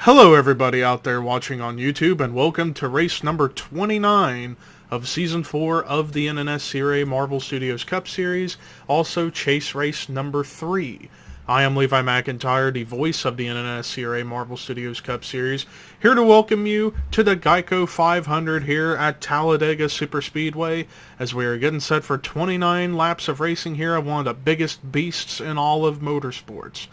Hello everybody out there watching on YouTube, and welcome to race number 29 of Season 4 of the NNSCRA Marvel Studios Cup Series, also chase race number 3. I am Levi McIntyre, the voice of the NNSCRA Marvel Studios Cup Series, here to welcome you to the GEICO 500 here at Talladega Superspeedway, as we are getting set for 29 laps of racing here of one of the biggest beasts in all of motorsports.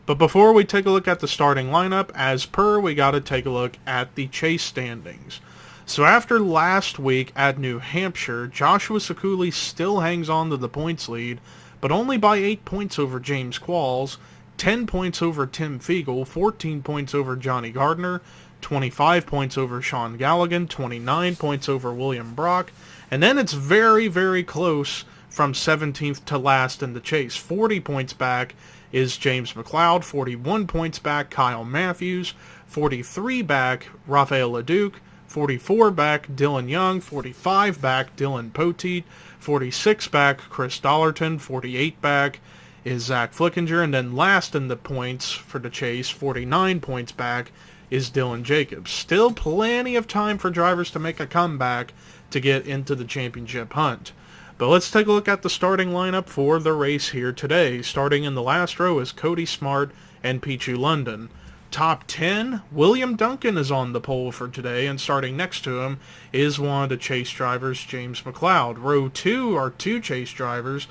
But before we take a look at the starting lineup, as per, we got to take a look at the chase standings. So after last week at New Hampshire, Joshua Sekuli still hangs on to the points lead, but only by 8 points over James Qualls, 10 points over Tim Fiegel, 14 points over Johnny Gardner, 25 points over Sean Galligan, 29 points over William Brock, and then it's very, very close from 17th to last in the chase. 40 points back is James McLeod, 41 points back Kyle Matthews, 43 back Rafael LeDuc, 44 back Dylan Young, 45 back Dylan Poteet, 46 back Chris Dollerton, 48 back is Zach Flickinger, and then last in the points for the chase, 49 points back, is Dylan Jacobs. Still plenty of time for drivers to make a comeback to get into the championship hunt. But let's take a look at the starting lineup for the race here today. Starting in the last row is Cody Smart and Pichu London. Top 10, William Duncan is on the pole for today, and starting next to him is one of the chase drivers, James McLeod. Row 2 are two chase drivers,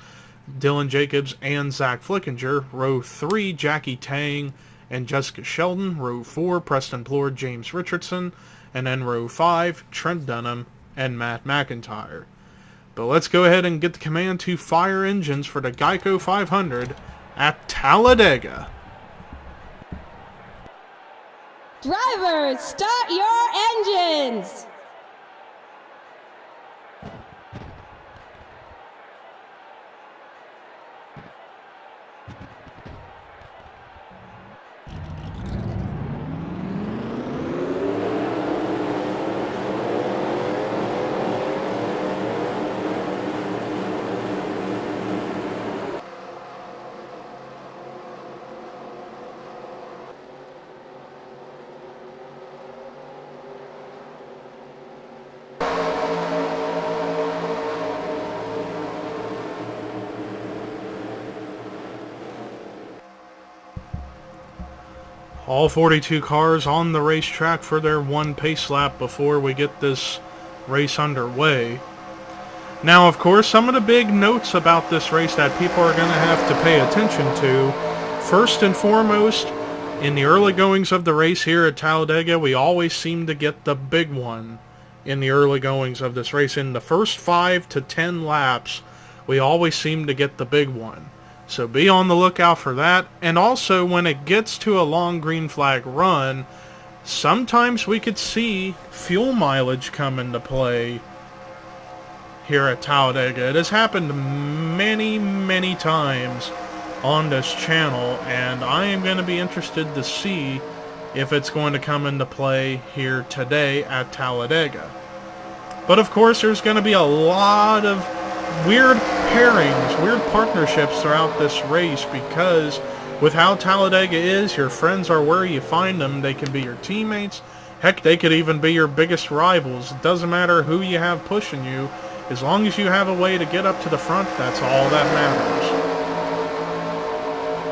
Dylan Jacobs and Zach Flickinger. Row 3, Jackie Tang and Jessica Sheldon. Row 4, Preston Plord, James Richardson. And then row 5, Trent Dunham and Matt McIntyre. But let's go ahead and get the command to fire engines for the GEICO 500 at Talladega. Drivers, start your engines! All 42 cars on the racetrack for their one pace lap before we get this race underway. Now, of course, some of the big notes about this race that people are going to have to pay attention to. First and foremost, in the early goings of the race here at Talladega, we always seem to get the big one in the early goings of this race. In the first 5 to 10 laps, we always seem to get the big one. So be on the lookout for that. And also, when it gets to a long green flag run, sometimes we could see fuel mileage come into play here at Talladega. It has happened many, many times on this channel, and I am going to be interested to see if it's going to come into play here today at Talladega. But of course, there's going to be a lot of weird pairings, weird partnerships throughout this race, because with how Talladega is, your friends are where you find them. They can be your teammates. Heck, they could even be your biggest rivals. It doesn't matter who you have pushing you. As long as you have a way to get up to the front, that's all that matters.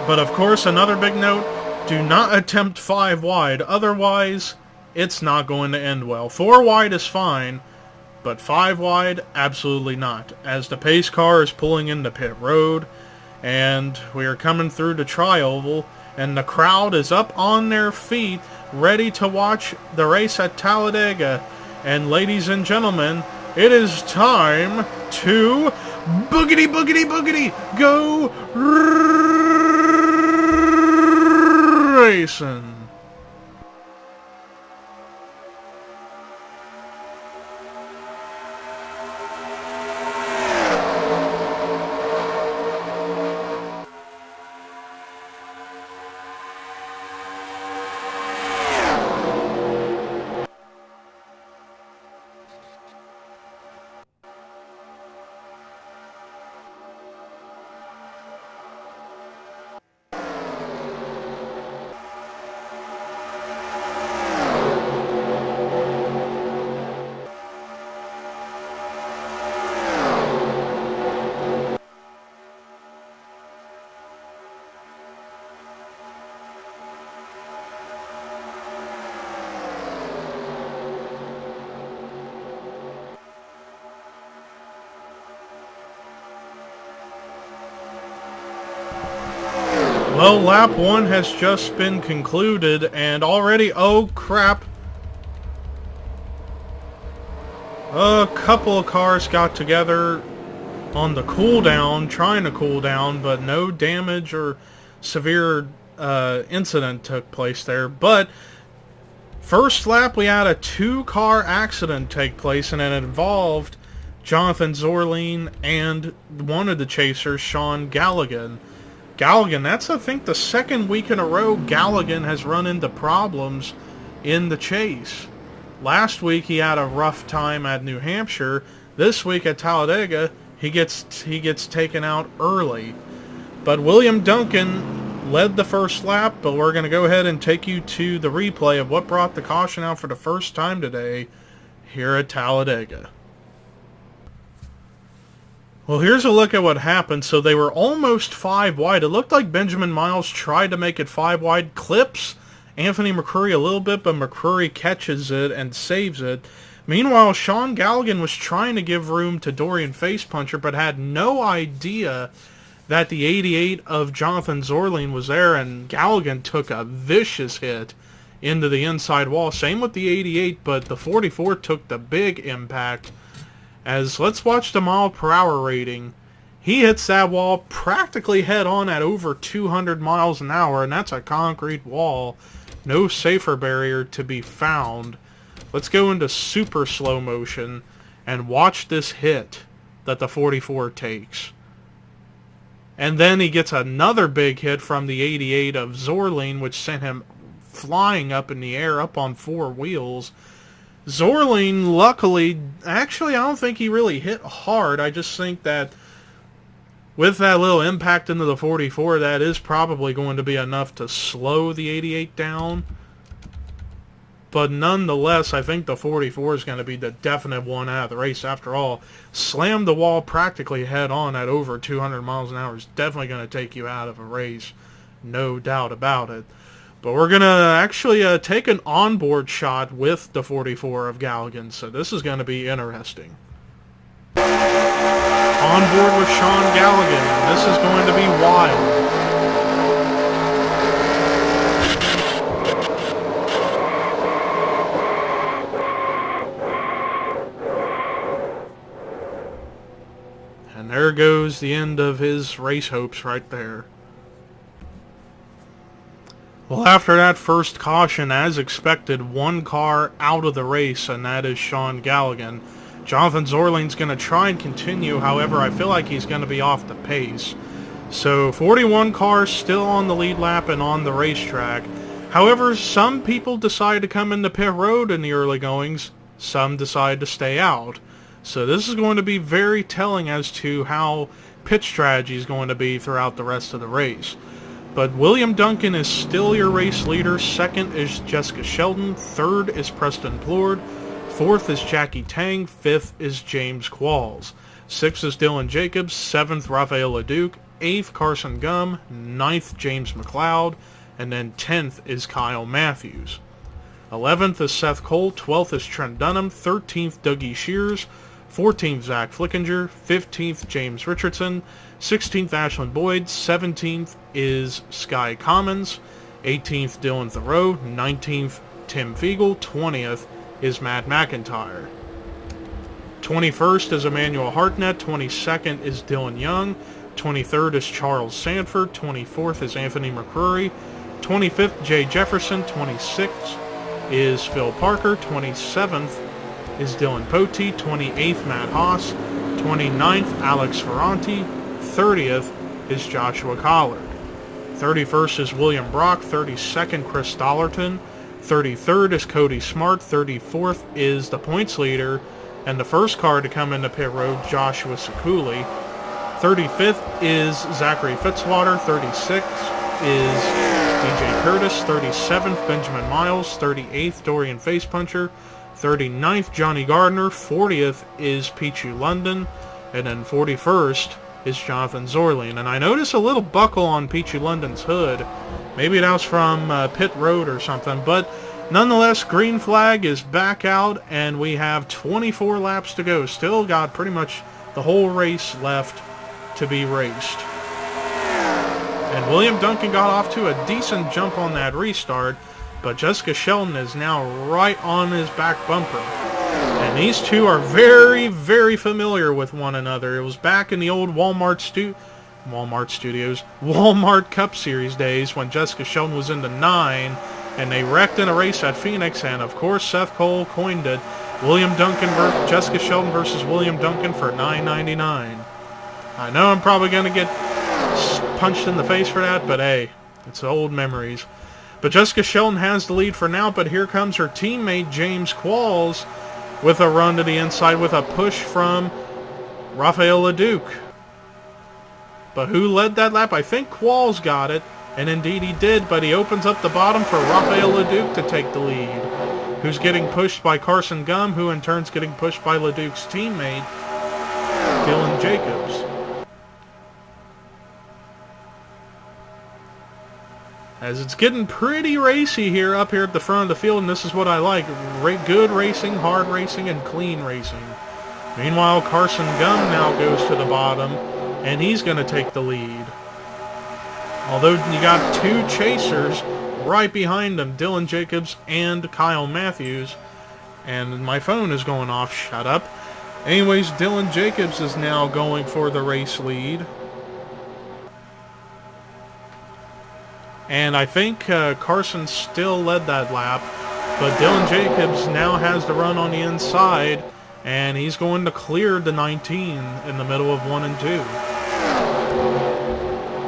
But of course, another big note, do not attempt 5 wide. Otherwise, it's not going to end well. 4 wide is fine, but 5 wide, absolutely not. As the pace car is pulling into pit road, and we are coming through the tri-oval, and the crowd is up on their feet, ready to watch the race at Talladega. And ladies and gentlemen, it is time to boogity, boogity, boogity, go racing. Well, lap 1 has just been concluded, and already, oh crap, a couple of cars got together on the cooldown, trying to cool down, but no damage or severe incident took place there. But first lap, we had a 2-car accident take place, and it involved Jonathan Zorline and one of the chasers, Sean Galligan. That's, I think, the second week in a row Galligan has run into problems in the chase. Last week he had a rough time at New Hampshire. This week at Talladega, he gets taken out early. But William Duncan led the first lap, but we're going to go ahead and take you to the replay of what brought the caution out for the first time today here at Talladega. Well, here's a look at what happened. So they were almost 5 wide. It looked like Benjamin Miles tried to make it 5 wide. Clips Anthony McCurry a little bit, but McCurry catches it and saves it. Meanwhile, Sean Galligan was trying to give room to Dorian Facepuncher, but had no idea that the 88 of Jonathan Zorline was there, and Galligan took a vicious hit into the inside wall. Same with the 88, but the 44 took the big impact. As let's watch the mile per hour rating. He hits that wall practically head on at over 200 miles an hour, and that's a concrete wall. No safer barrier to be found. Let's go into super slow motion and watch this hit that the 44 takes. And then he gets another big hit from the 88 of Zorline, which sent him flying up in the air, up on 4 wheels. Zorline, luckily, actually, I don't think he really hit hard. I just think that with that little impact into the 44, that is probably going to be enough to slow the 88 down. But nonetheless, I think the 44 is going to be the definite one out of the race. After all, slammed the wall practically head on at over 200 miles an hour is definitely going to take you out of a race. No doubt about it. But we're going to actually take an onboard shot with the 44 of Galligan, so this is going to be interesting. Onboard with Sean Galligan. This is going to be wild. And there goes the end of his race hopes right there. Well, after that first caution, as expected, 1 car out of the race, and that is Sean Galligan. Jonathan Zorline's going to try and continue, however, I feel like he's going to be off the pace. So, 41 cars still on the lead lap and on the racetrack. However, some people decide to come into pit road in the early goings, some decide to stay out. So this is going to be very telling as to how pit strategy is going to be throughout the rest of the race. But William Duncan is still your race leader. Second is Jessica Sheldon. Third is Preston Plord. Fourth is Jackie Tang. Fifth is James Qualls. Sixth is Dylan Jacobs. Seventh, Rafael LeDuc. Eighth, Carson Gum. Ninth, James McLeod. And then 10th is Kyle Matthews. 11th is Seth Cole. 12th is Trent Dunham. 13th, Dougie Shears. 14th, Zach Flickinger. 15th, James Richardson. 16th, Ashland Boyd. 17th is Sky Commons. 18th, Dylan Thoreau. 19th, Tim Fiegel. 20th is Matt McIntyre. 21st is Emmanuel Hartnett. 22nd is Dylan Young. 23rd is Charles Sanford. 24th is Anthony McCurry. 25th, Jay Jefferson. 26th is Phil Parker. 27th is Dylan Potee. 28th, Matt Haas. 29th, Alex Ferranti. 30th is Joshua Collard. 31st is William Brock. 32nd, Chris Dollerton. 33rd is Cody Smart. 34th is the points leader and the first car to come into pit road, Joshua Sekuli. 35th is Zachary Fitzwater. 36th is DJ Curtis. 37th, Benjamin Miles. 38th, Dorian Facepuncher. 39th, Johnny Gardner. 40th is Pichu London. And then 41st is Jonathan Zorline. And I notice a little buckle on Pichu London's hood. Maybe that was from pit road or something. But nonetheless, green flag is back out, and we have 24 laps to go. Still got pretty much the whole race left to be raced. And William Duncan got off to a decent jump on that restart, but Jessica Sheldon is now right on his back bumper. And these two are very, very familiar with one another. It was back in the old Walmart Cup Series days when Jessica Sheldon was in the 9, and they wrecked in a race at Phoenix, and of course Seth Cole coined it, Jessica Sheldon versus William Duncan for $9.99. I know I'm probably going to get punched in the face for that, but hey, it's old memories. But Jessica Sheldon has the lead for now, but here comes her teammate James Qualls with a run to the inside with a push from Rafael LeDuc. But who led that lap? I think Qualls got it, and indeed he did, but he opens up the bottom for Rafael LeDuc to take the lead, who's getting pushed by Carson Gum, who in turn's getting pushed by LeDuc's teammate, Dylan Jacobs. As it's getting pretty racy here up here at the front of the field, and this is what I like. Good racing, hard racing, and clean racing. Meanwhile, Carson Gum now goes to the bottom, and he's going to take the lead. Although you got two chasers right behind him, Dylan Jacobs and Kyle Matthews. And my phone is going off. Shut up. Anyways, Dylan Jacobs is now going for the race lead. And I think Carson still led that lap, but Dylan Jacobs now has the run on the inside, and he's going to clear the 19 in the middle of 1 and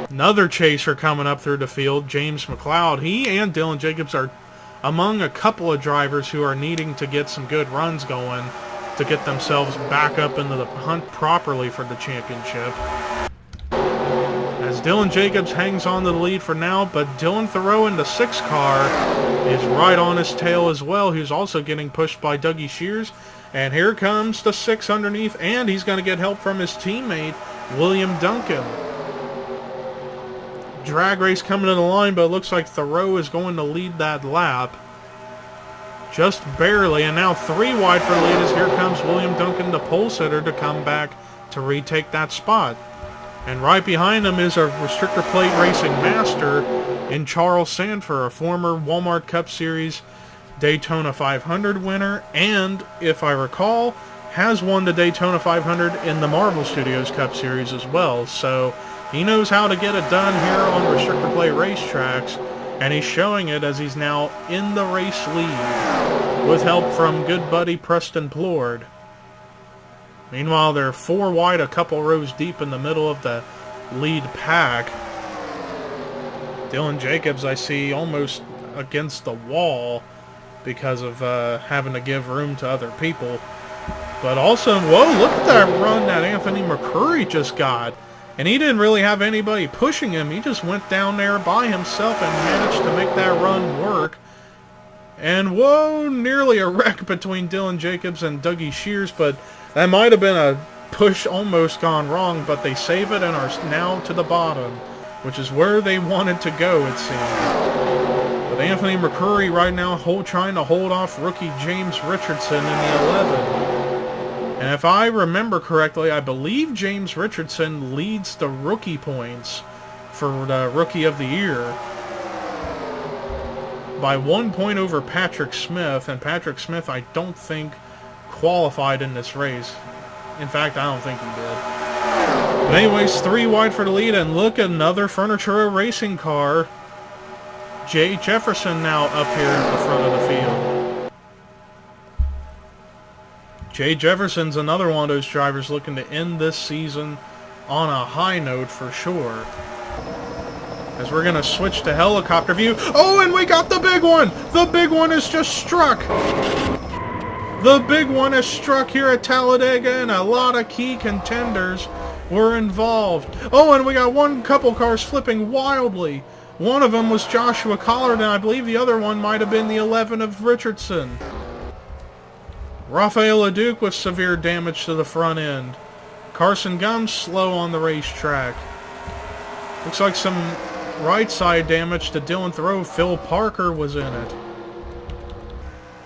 2. Another chaser coming up through the field, James McLeod. He and Dylan Jacobs are among a couple of drivers who are needing to get some good runs going to get themselves back up into the hunt properly for the championship. As Dylan Jacobs hangs on to the lead for now, but Dylan Thoreau in the 6 car is right on his tail as well, who's also getting pushed by Dougie Shears. And here comes the 6 underneath, and he's going to get help from his teammate, William Duncan. Drag race coming to the line, but it looks like Thoreau is going to lead that lap. Just barely, and now 3 wide for the lead as here comes William Duncan, the pole sitter, to come back to retake that spot. And right behind him is a restrictor plate racing master in Charles Sanford, a former Walmart Cup Series Daytona 500 winner, and, if I recall, has won the Daytona 500 in the Marvel Studios Cup Series as well. So he knows how to get it done here on restrictor plate racetracks, and he's showing it as he's now in the race lead with help from good buddy Preston Plord. Meanwhile, they're 4 wide, a couple rows deep in the middle of the lead pack. Dylan Jacobs, I see, almost against the wall because of having to give room to other people. But also, whoa, look at that run that Anthony McCurry just got. And he didn't really have anybody pushing him. He just went down there by himself and managed to make that run work. And whoa, nearly a wreck between Dylan Jacobs and Dougie Shears, but that might have been a push almost gone wrong, but they save it and are now to the bottom, which is where they wanted to go, it seemed. But Anthony McCurry right now trying to hold off rookie James Richardson in the 11. And if I remember correctly, I believe James Richardson leads the rookie points for the Rookie of the Year by 1 point over Patrick Smith, and Patrick Smith I don't think qualified in this race. In fact, I don't think he did. But anyways, 3 wide for the lead, and look, another Furniture racing car. Jay Jefferson now up here at the front of the field. Jay Jefferson's another one of those drivers looking to end this season on a high note for sure. As we're going to switch to helicopter view. Oh, and we got the big one! The big one is just struck! The big one is struck here at Talladega, and a lot of key contenders were involved. Oh, and we got couple cars flipping wildly. One of them was Joshua Collard, and I believe the other one might have been the 11 of Richardson. Rafael LeDuc with severe damage to the front end. Carson Gum slow on the racetrack. Looks like some right side damage to Dylan Thoreau. Phil Parker was in it.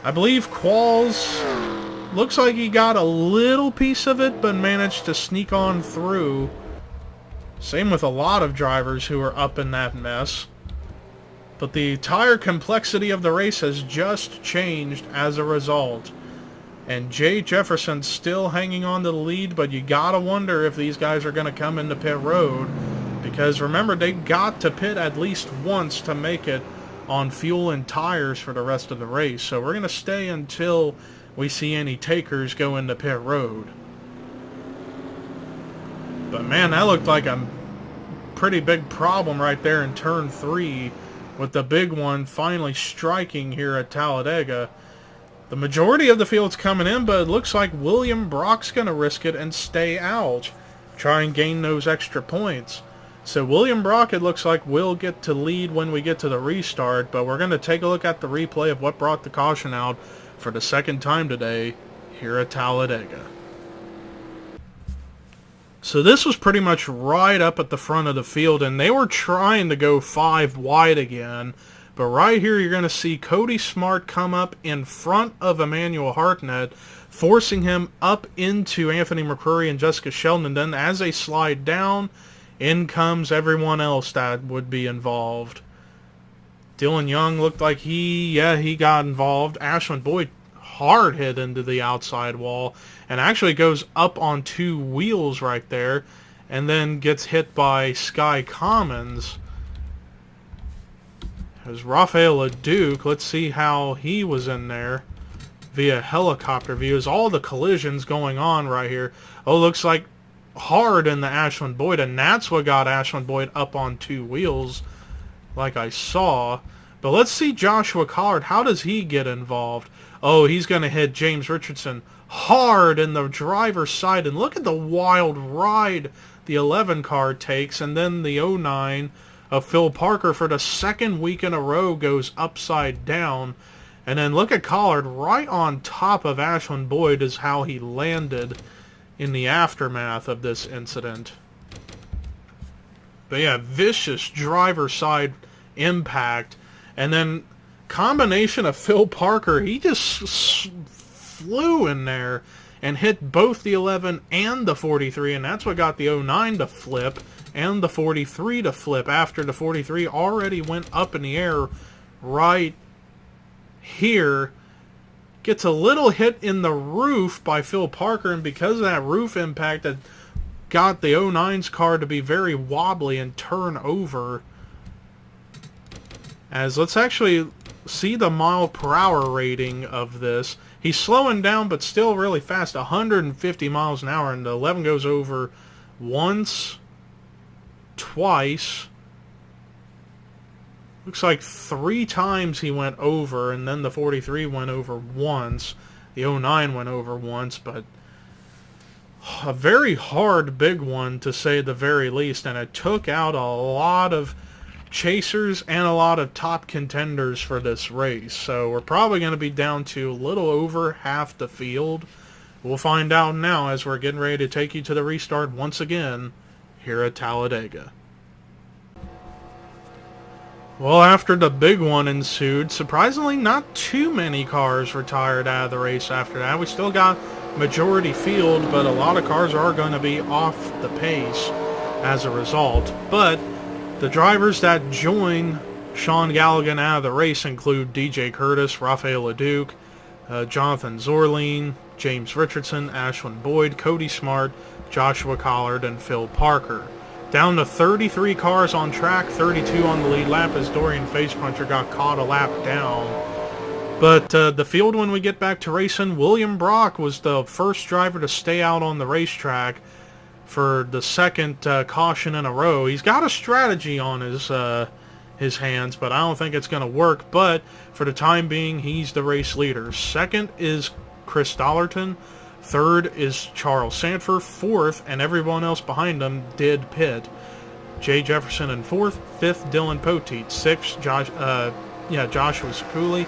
I believe Qualls looks like he got a little piece of it, but managed to sneak on through. Same with a lot of drivers who are up in that mess. But the entire complexity of the race has just changed as a result. And Jay Jefferson's still hanging on to the lead, but you gotta wonder if these guys are going to come into pit road. Because remember, they got to pit at least once to make it on fuel and tires for the rest of the race. So we're going to stay until we see any takers go into pit road. But man, that looked like a pretty big problem right there in turn 3, with the big one finally striking here at Talladega. The majority of the field's coming in, but it looks like William Brock's going to risk it and stay out, try and gain those extra points. So William Brock, it looks like, will get to lead when we get to the restart, but we're going to take a look at the replay of what brought the caution out for the second time today here at Talladega. So this was pretty much right up at the front of the field, and they were trying to go 5 wide again. But right here you're going to see Cody Smart come up in front of Emmanuel Hartnett, forcing him up into Anthony McCrory and Jessica Sheldon. And then as they slide down, in comes everyone else that would be involved. Dylan Young looked like he got involved. Ashland Boyd hard hit into the outside wall and actually goes up on 2 wheels right there, and then gets hit by Sky Commons. There's Rafael LeDuc. Let's see how he was in there via helicopter view. Is all the collisions going on right here. Oh, looks like hard in the Ashland Boyd, and that's what got Ashland Boyd up on 2 wheels like I saw. But let's see Joshua Collard. How does he get involved? Oh, he's going to hit James Richardson hard in the driver's side. And look at the wild ride the 11 car takes. And then the 09 of Phil Parker for the second week in a row goes upside down. And then look at Collard right on top of Ashland Boyd is how he landed in the aftermath of this incident. But yeah, vicious driver side impact. And then combination of Phil Parker, he just flew in there and hit both the 11 and the 43, and that's what got the 09 to flip and the 43 to flip after the 43 already went up in the air right here. Gets a little hit in the roof by Phil Parker, and because of that roof impact, that got the 09's car to be very wobbly and turn over. As let's actually see the mile per hour rating of this. He's slowing down, but still really fast, 150 miles an hour, and the 11 goes over once, twice. Looks like 3 times he went over, and then the 43 went over once. The 09 went over once, but a very hard big one to say the very least, and it took out a lot of chasers and a lot of top contenders for this race. So we're probably going to be down to a little over half the field. We'll find out now as we're getting ready to take you to the restart once again here at Talladega. Well, after the big one ensued, surprisingly not too many cars retired out of the race after that. We still got majority field, but a lot of cars are going to be off the pace as a result. But the drivers that join Sean Galligan out of the race include DJ Curtis, Rafael LeDuc, Jonathan Zorline, James Richardson, Ashland Boyd, Cody Smart, Joshua Collard, and Phil Parker. Down to 33 cars on track, 32 on the lead lap as Dorian Facepuncher got caught a lap down. But the field, when we get back to racing, William Brock was the first driver to stay out on the racetrack for the second caution in a row. He's got a strategy on his hands, but I don't think it's going to work. But for the time being, he's the race leader. Second is Chris Dollarton. Third is Charles Sanford. Fourth, and everyone else behind him did pit. Jay Jefferson in fourth. Fifth, Dylan Poteet. Sixth, Joshua Sekuli.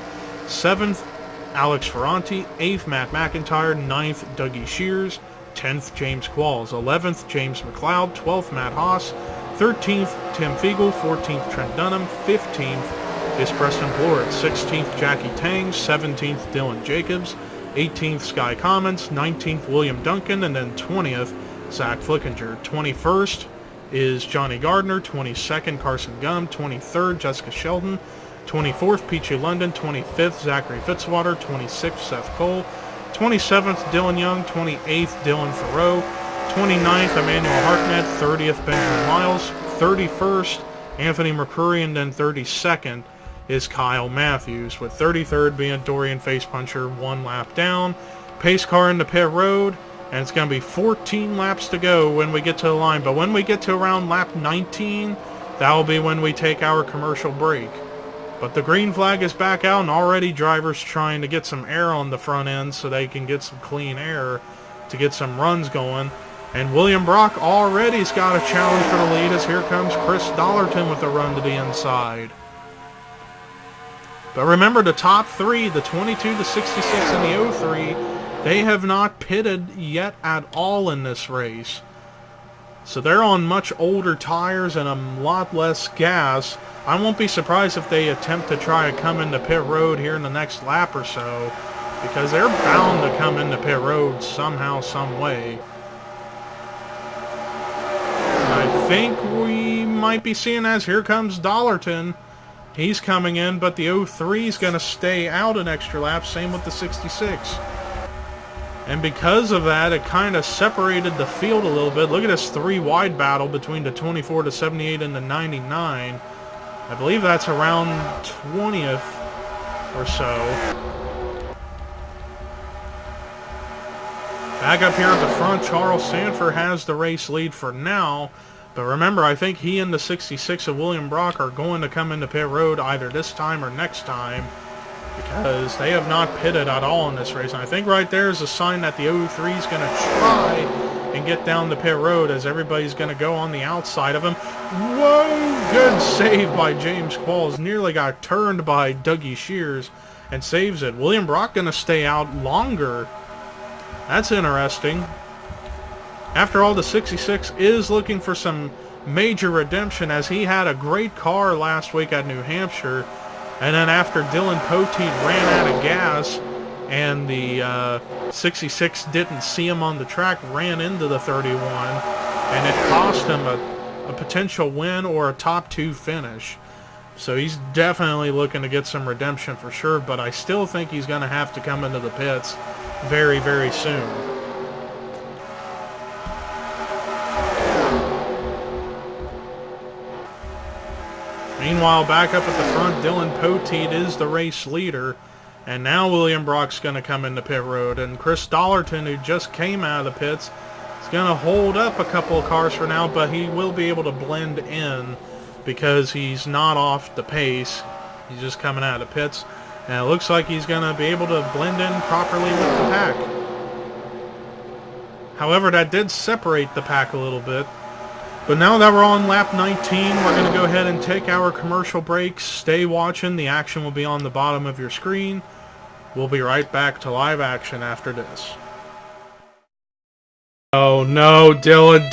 Seventh, Alex Ferranti. Eighth, Matt McIntyre. Ninth, Dougie Shears. 10th, James Qualls. 11th, James McLeod. 12th, Matt Haas. 13th, Tim Fiegel. 14th, Trent Dunham. 15th is Preston Blorett. 16th, Jackie Tang. 17th, Dylan Jacobs. 18th, Sky Commons. 19th, William Duncan. And then 20th, Zach Flickinger. 21st is Johnny Gardner. 22nd, Carson Gum. 23rd, Jessica Sheldon. 24th, Peachy London. 25th, Zachary Fitzwater. 26th, Seth Cole. 27th, Dylan Young. 28th, Dylan Farrow. 29th, Emmanuel Hartnett. 30th, Benjamin Miles. 31st, Anthony McCurry. And then 32nd is Kyle Matthews, with 33rd being Dorian Facepuncher, 1 lap down. Pace car into pit road, and it's going to be 14 laps to go when we get to the line. But when we get to around lap 19, that will be when we take our commercial break. But the green flag is back out, and already drivers trying to get some air on the front end so they can get some clean air to get some runs going. And William Brock already's got a challenge for the lead, as here comes Chris Dollarton with a run to the inside. But remember, the top 3, the 22, the 66, and the 03, they have not pitted yet at all in this race. So they're on much older tires and a lot less gas. I won't be surprised if they attempt to try to come into pit road here in the next lap or so, because they're bound to come into pit road somehow, some way. I think we might be seeing as here comes Dollarton. He's coming in, but the 03 is going to stay out an extra lap, same with the 66. And because of that, it kind of separated the field a little bit. Look at this 3-wide battle between the 24, the 78, and the 99. I believe that's around 20th or so. Back up here at the front, Charles Sanford has the race lead for now. But remember, I think he and the 66 of William Brock are going to come into pit road either this time or next time, because they have not pitted at all in this race. And I think right there is a sign that the 03 is going to try and get down the pit road, as everybody's going to go on the outside of him. Whoa! Good save by James Qualls. Nearly got turned by Dougie Shears and saves it. William Brock going to stay out longer. That's interesting. After all, the 66 is looking for some major redemption, as he had a great car last week at New Hampshire. And then after Dylan Poteet ran out of gas and the 66 didn't see him on the track, ran into the 31, and it cost him a potential win or a top 2 finish. So he's definitely looking to get some redemption for sure, but I still think he's going to have to come into the pits very, very soon. Meanwhile, back up at the front, Dylan Poteet is the race leader. And now William Brock's going to come into pit road. And Chris Dollarton, who just came out of the pits, is going to hold up a couple of cars for now, but he will be able to blend in because he's not off the pace. He's just coming out of the pits. And it looks like he's going to be able to blend in properly with the pack. However, that did separate the pack a little bit. But now that we're on lap 19, we're going to go ahead and take our commercial break. Stay watching. The action will be on the bottom of your screen. We'll be right back to live action after this. Oh no, Dylan,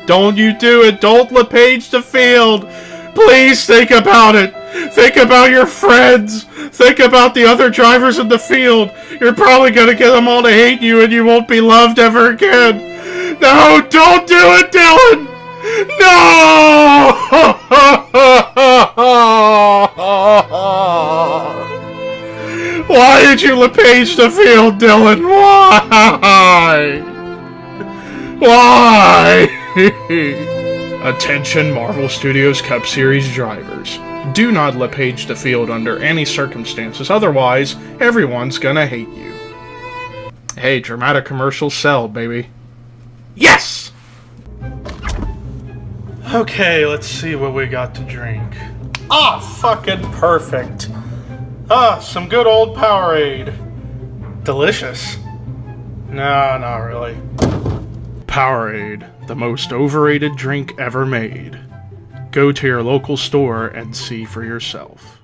don't you do it. Don't LePage the field. Please think about it. Think about your friends. Think about the other drivers in the field. You're probably going to get them all to hate you and you won't be loved ever again. No, don't do it, Dylan. No! Why did you LePage the field, Dylan? Why? Why? Attention Marvel Studios Cup Series drivers. Do not LePage the field under any circumstances, otherwise everyone's gonna hate you. Hey, dramatic commercials sell, baby. Yes! Okay, let's see what we got to drink. Ah, fucking perfect. Ah, some good old Powerade. Delicious. No, not really. Powerade, the most overrated drink ever made. Go to your local store and see for yourself.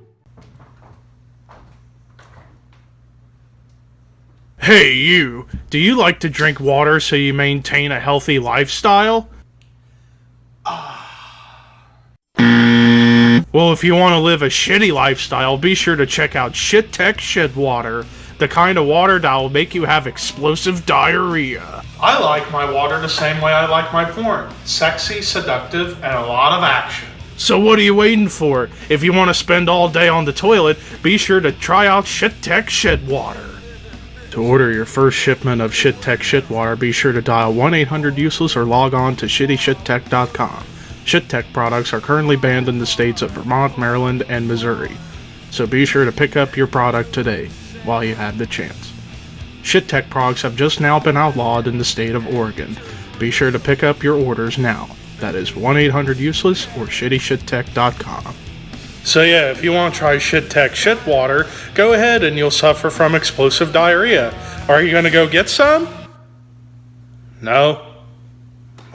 Hey, you. Do you like to drink water so you maintain a healthy lifestyle? Well, if you want to live a shitty lifestyle, be sure to check out Shit Tech Shit Water, the kind of water that will make you have explosive diarrhea. I like my water the same way I like my porn. Sexy, seductive, and a lot of action. So what are you waiting for? If you want to spend all day on the toilet, be sure to try out ShitTech Shit Water. To order your first shipment of ShitTech Shit Water, be sure to dial 1-800-USELESS or log on to shittyshitTech.com. ShitTech products are currently banned in the states of Vermont, Maryland, and Missouri. So be sure to pick up your product today while you have the chance. ShitTech products have just now been outlawed in the state of Oregon. Be sure to pick up your orders now. That is 1-800-USELESS or shittyshitTech.com. So yeah, if you want to try ShitTech Shit Water, go ahead and you'll suffer from explosive diarrhea. Are you going to go get some? No?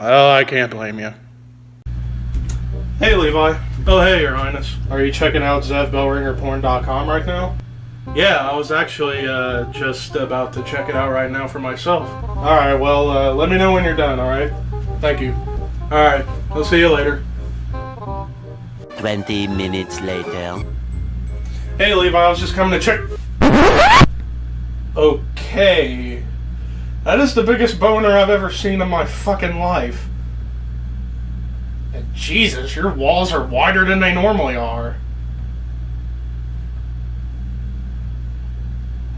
Well, I can't blame you. Hey Levi. Oh hey, Your Highness. Are you checking out ZevBellringerPorn.com right now? Yeah, I was actually just about to check it out right now for myself. Alright, well, let me know when you're done, alright? Thank you. Alright, I'll see you later. 20 minutes later. Hey Levi, I was just coming to check. Okay. That is the biggest boner I've ever seen in my fucking life. And Jesus, your walls are wider than they normally are.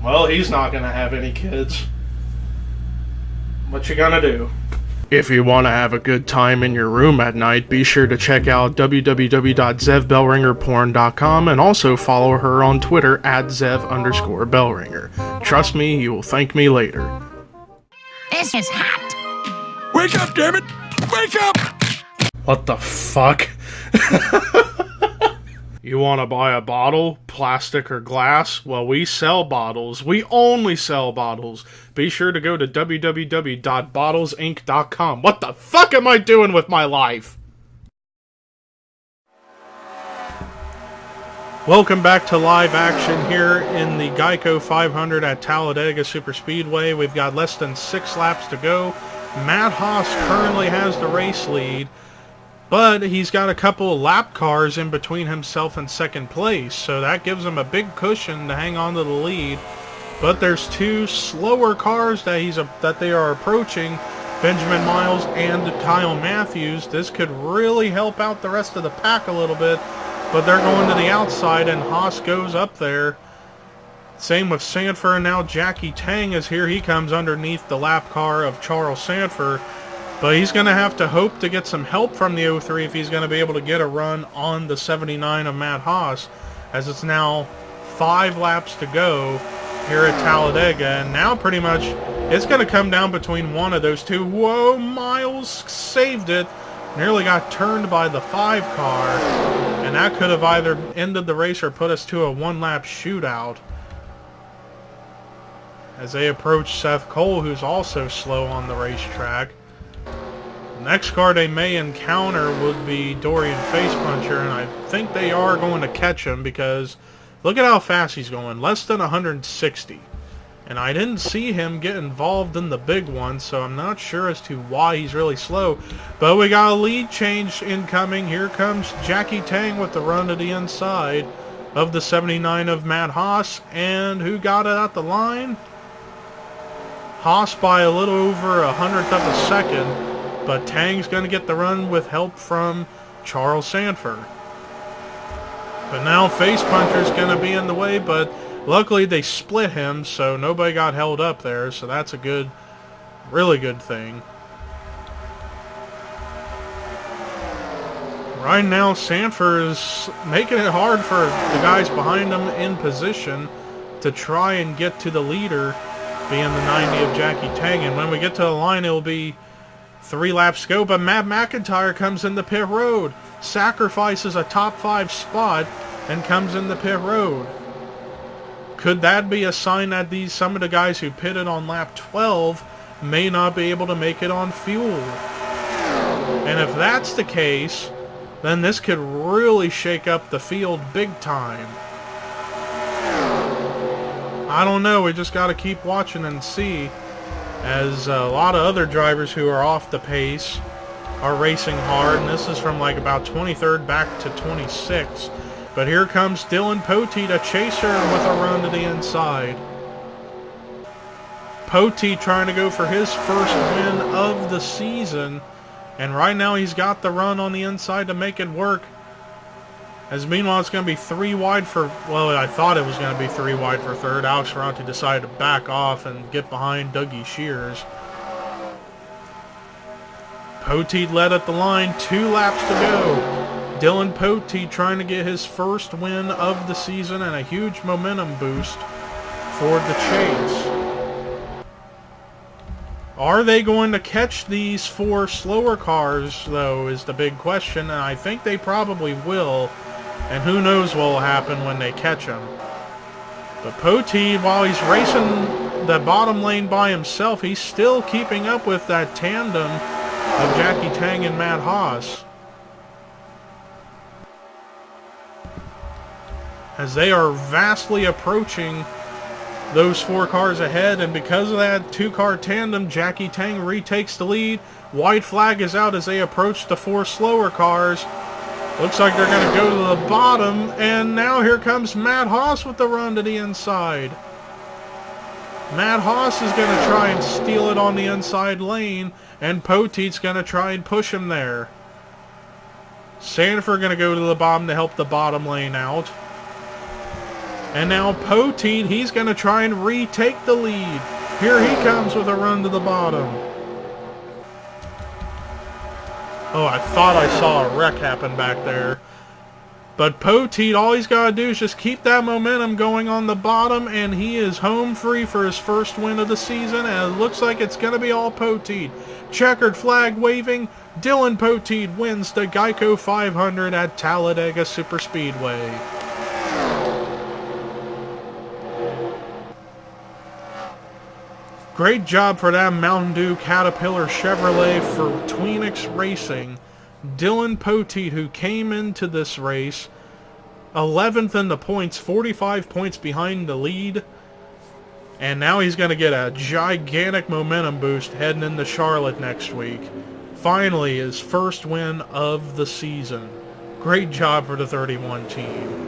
Well, he's not gonna have any kids. What you gonna do? If you want to have a good time in your room at night, be sure to check out www.zevbellringerporn.com and also follow her on Twitter at @zev_bellringer. Trust me, you will thank me later. This is hot. Wake up, damn it! Wake up! What the fuck? You want to buy a bottle, plastic or glass? Well, we sell bottles. We only sell bottles. Be sure to go to www.bottlesinc.com. What the fuck am I doing with my life? Welcome back to live action here in the GEICO 500 at Talladega Superspeedway. We've got less than 6 laps to go. Matt Haas currently has the race lead. But he's got a couple of lap cars in between himself and second place, so that gives him a big cushion to hang on to the lead. But there's 2 slower cars that they are approaching, Benjamin Miles and Kyle Matthews. This could really help out the rest of the pack a little bit, but they're going to the outside and Haas goes up there. Same with Sanford, and now Jackie Tang is here. He comes underneath the lap car of Charles Sanford. But he's going to have to hope to get some help from the 03 if he's going to be able to get a run on the 79 of Matt Haas, as it's now 5 laps to go here at Talladega. And now pretty much it's going to come down between one of those 2. Whoa, Miles saved it. Nearly got turned by the 5 car. And that could have either ended the race or put us to a 1-lap shootout. As they approach Seth Cole, who's also slow on the racetrack. The next car they may encounter would be Dorian Facepuncher, and I think they are going to catch him because look at how fast he's going, less than 160. And I didn't see him get involved in the big one, so I'm not sure as to why he's really slow. But we got a lead change incoming. Here comes Jackie Tang with the run to the inside of the 79 of Matt Haas. And who got it at the line? Haas by a little over 100th of a second. But Tang's going to get the run with help from Charles Sanford. But now Facepuncher's going to be in the way, but luckily they split him, so nobody got held up there, so that's a good, really good thing. Right now, Sanford is making it hard for the guys behind him in position to try and get to the leader, being the 90 of Jackie Tang. And when we get to the line, it'll be 3 laps to go, but Matt McIntyre comes in the pit road, sacrifices a top 5 spot, and comes in the pit road. Could that be a sign that some of the guys who pitted on lap 12 may not be able to make it on fuel? And if that's the case, then this could really shake up the field big time. I don't know, we just got to keep watching and see, as a lot of other drivers who are off the pace are racing hard, and this is from like about 23rd back to 26th. But here comes Dylan Poteet, a chaser with a run to the inside. Poteet trying to go for his first win of the season. And right now he's got the run on the inside to make it work. As meanwhile, it's going to be 3 wide for, well, I thought it was going to be 3 wide for third. Alex Ferranti decided to back off and get behind Dougie Shears. Poteet led at the line, 2 laps to go. Dylan Poteet trying to get his first win of the season and a huge momentum boost for the chase. Are they going to catch these 4 slower cars, though, is the big question, and I think they probably will, and who knows what will happen when they catch them. But Poteet, while he's racing the bottom lane by himself, he's still keeping up with that tandem of Jackie Tang and Matt Haas, as they are vastly approaching those 4 cars ahead, and because of that 2-car tandem, Jackie Tang retakes the lead. White flag is out as they approach the 4 slower cars. Looks like they're going to go to the bottom, and now here comes Matt Haas with the run to the inside. Matt Haas is going to try and steal it on the inside lane, and Poteet's going to try and push him there. Sanford going to go to the bottom to help the bottom lane out. And now Poteet, he's going to try and retake the lead. Here he comes with a run to the bottom. Oh, I thought I saw a wreck happen back there. But Poteet, all he's got to do is just keep that momentum going on the bottom, and he is home free for his first win of the season, and it looks like it's going to be all Poteet. Checkered flag waving, Dylan Poteet wins the GEICO 500 at Talladega Superspeedway. Great job for that Mountain Dew Caterpillar Chevrolet for Tweenix Racing. Dylan Poteet, who came into this race 11th in the points, 45 points behind the lead. And now he's going to get a gigantic momentum boost heading into Charlotte next week. Finally, his first win of the season. Great job for the 31 team.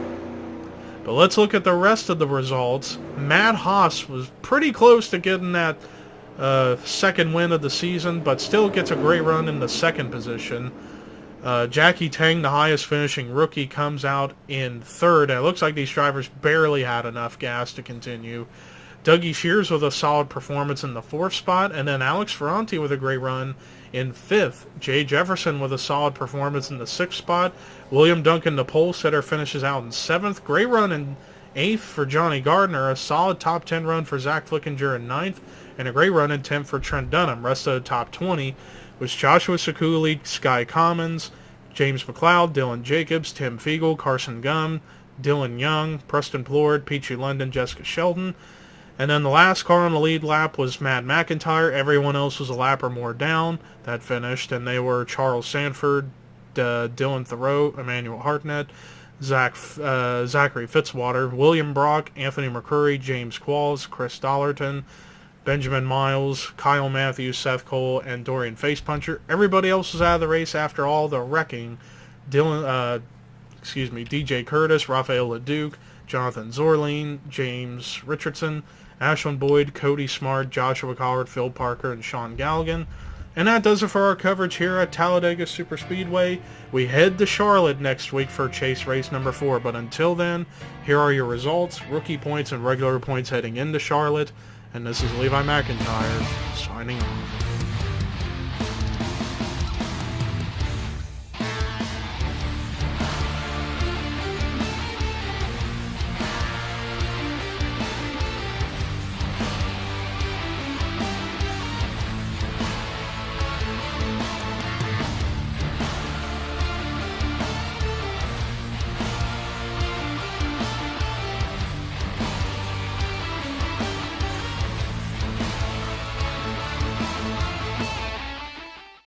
But let's look at the rest of the results. Matt Haas was pretty close to getting that second win of the season, but still gets a great run in the second position. Jackie Tang, the highest finishing rookie, comes out in third. And it looks like these drivers barely had enough gas to continue. Dougie Shears with a solid performance in the 4th spot, and then Alex Ferranti with a great run in 5th. Jay Jefferson with a solid performance in the 6th spot. William Duncan, the pole setter, finishes out in 7th. Great run in 8th for Johnny Gardner. A solid top 10 run for Zach Flickinger in 9th. And a great run in 10th for Trent Dunham. Rest of the top 20 was Joshua Sekuli, Sky Commons, James McLeod, Dylan Jacobs, Tim Fiegel, Carson Gum, Dylan Young, Preston Plord, Peachy London, Jessica Sheldon. And then the last car on the lead lap was Matt McIntyre. Everyone else was a lap or more down that finished, and they were Charles Sanford, Dylan Thoreau, Emmanuel Hartnett, Zachary Fitzwater, William Brock, Anthony McCurry, James Qualls, Chris Dollarton, Benjamin Miles, Kyle Matthews, Seth Cole, and Dorian Facepuncher. Everybody else was out of the race after all the wrecking. DJ Curtis, Rafael LeDuc, Jonathan Zorline, James Richardson, Ashlyn Boyd, Cody Smart, Joshua Collard, Phil Parker, and Sean Galligan. And that does it for our coverage here at Talladega Superspeedway. We head to Charlotte next week for chase race number 4. But until then, here are your results, rookie points, and regular points heading into Charlotte. And this is Levi McIntyre, signing off.